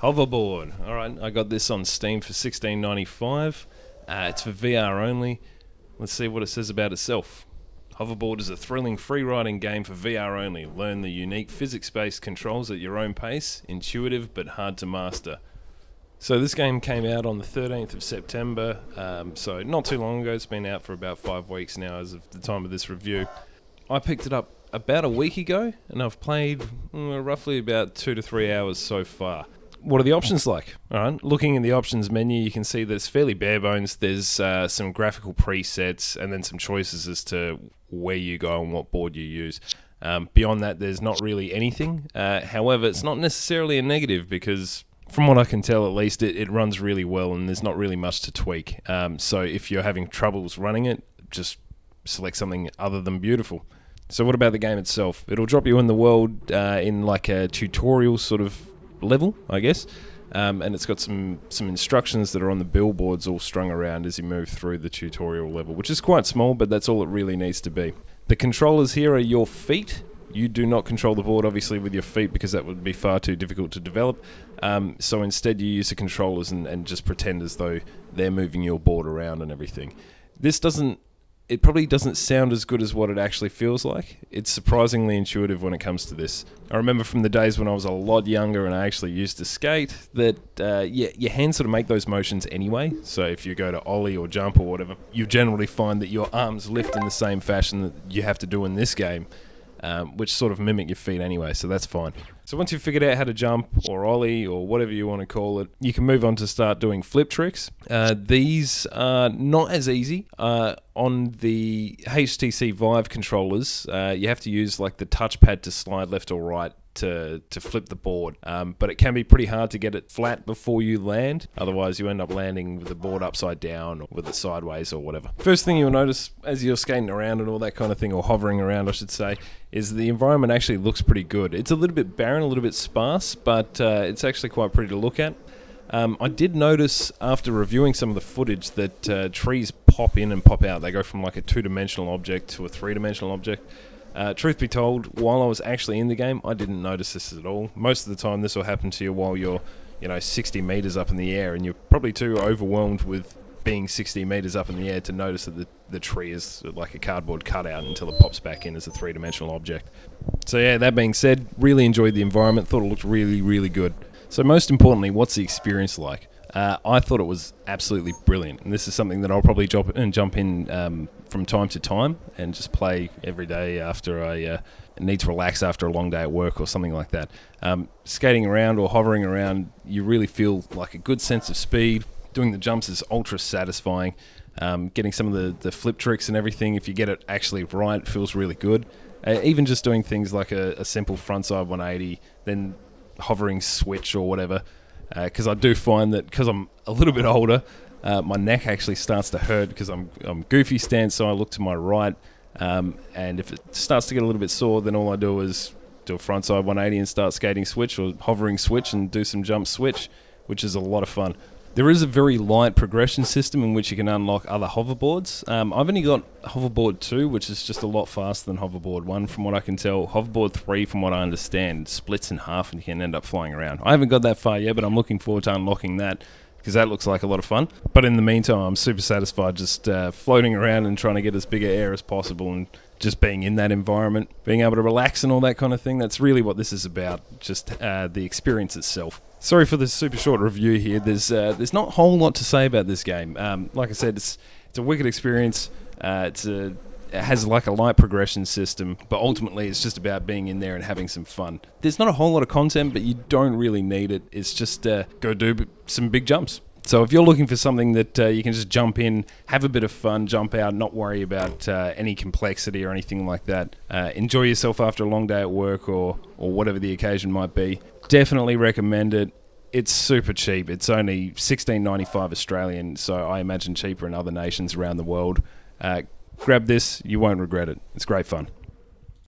hoVRboard. All right, I got this on Steam for $16.95. It's for VR only. Let's see what it says about itself. hoVRboard is a thrilling free-riding game for VR only. Learn the unique physics-based controls at your own pace. Intuitive but hard to master. So this game came out on the 13th of September, so not too long ago. It's been out for about 5 weeks now as of the time of this review. I picked it up about a week ago, and I've played roughly about 2 to 3 hours so far. What are the options like? All right, looking in the options menu, you can see that it's fairly bare bones. There's some graphical presets and then some choices as to where you go and what board you use. Beyond that, there's not really anything. However, it's not necessarily a negative because, from what I can tell at least, it runs really well and there's not really much to tweak. So if you're having troubles running it, just select something other than beautiful. So what about the game itself? It'll drop you in the world in like a tutorial sort of level, I guess, and it's got some instructions that are on the billboards all strung around as you move through the tutorial level, which is quite small, but that's all it really needs to be. The controllers here are your feet. You do not control the board, obviously, with your feet because that would be far too difficult to develop. So instead you use the controllers and just pretend as though they're moving your board around and everything. It probably doesn't sound as good as what it actually feels like. It's surprisingly intuitive when it comes to this. I remember from the days when I was a lot younger and I actually used to skate that your hands sort of make those motions anyway. So if you go to ollie or jump or whatever, you generally find that your arms lift in the same fashion that you have to do in this game, which sort of mimic your feet anyway, so that's fine. So once you've figured out how to jump or ollie or whatever you want to call it, you can move on to start doing flip tricks. These are not as easy. On the HTC Vive controllers, you have to use like the touchpad to slide left or right to flip the board, but it can be pretty hard to get it flat before you land. Otherwise you end up landing with the board upside down or with it sideways or whatever. First thing you'll notice as you're skating around and all that kind of thing, or hovering around I should say, is the environment actually looks pretty good. It's a little bit barren, a little bit sparse, but it's actually quite pretty to look at. I did notice after reviewing some of the footage that trees pop in and pop out. They go from like a two-dimensional object to a three-dimensional object. Truth be told, while I was actually in the game, I didn't notice this at all. Most of the time this will happen to you while you're 60 meters up in the air, and you're probably too overwhelmed with being 60 meters up in the air to notice that the tree is like a cardboard cutout until it pops back in as a three-dimensional object. So yeah, that being said, really enjoyed the environment, thought it looked really, really good. So most importantly, what's the experience like? I thought it was absolutely brilliant, and this is something that I'll probably jump in from time to time and just play every day after I need to relax after a long day at work or something like that. Skating around or hovering around, you really feel like a good sense of speed. Doing the jumps is ultra satisfying. Getting some of the flip tricks and everything, if you get it actually right, feels really good. Even just doing things like a simple frontside 180, then hovering switch or whatever, because I do find that because I'm a little bit older, my neck actually starts to hurt because I'm goofy stance, so I look to my right, and if it starts to get a little bit sore, then all I do is do a frontside 180 and start skating switch or hovering switch and do some jump switch, which is a lot of fun. There is a very light progression system in which you can unlock other hoverboards. I've only got hoVRboard 2, which is just a lot faster than hoVRboard 1 from what I can tell. hoVRboard 3, from what I understand, splits in half and you can end up flying around. I haven't got that far yet, but I'm looking forward to unlocking that because that looks like a lot of fun. But in the meantime, I'm super satisfied just floating around and trying to get as big an air as possible and just being in that environment, being able to relax and all that kind of thing. That's really what this is about, just the experience itself. Sorry for the super short review here. There's not a whole lot to say about this game. Like I said, it's a wicked experience. It has like a light progression system, but ultimately it's just about being in there and having some fun. There's not a whole lot of content, but you don't really need it. It's just go do some big jumps. So if you're looking for something that you can just jump in, have a bit of fun, jump out, not worry about any complexity or anything like that, enjoy yourself after a long day at work or whatever the occasion might be, definitely recommend it. It's super cheap. It's only $16.95 Australian, so I imagine cheaper in other nations around the world. Grab this, you won't regret it. It's great fun.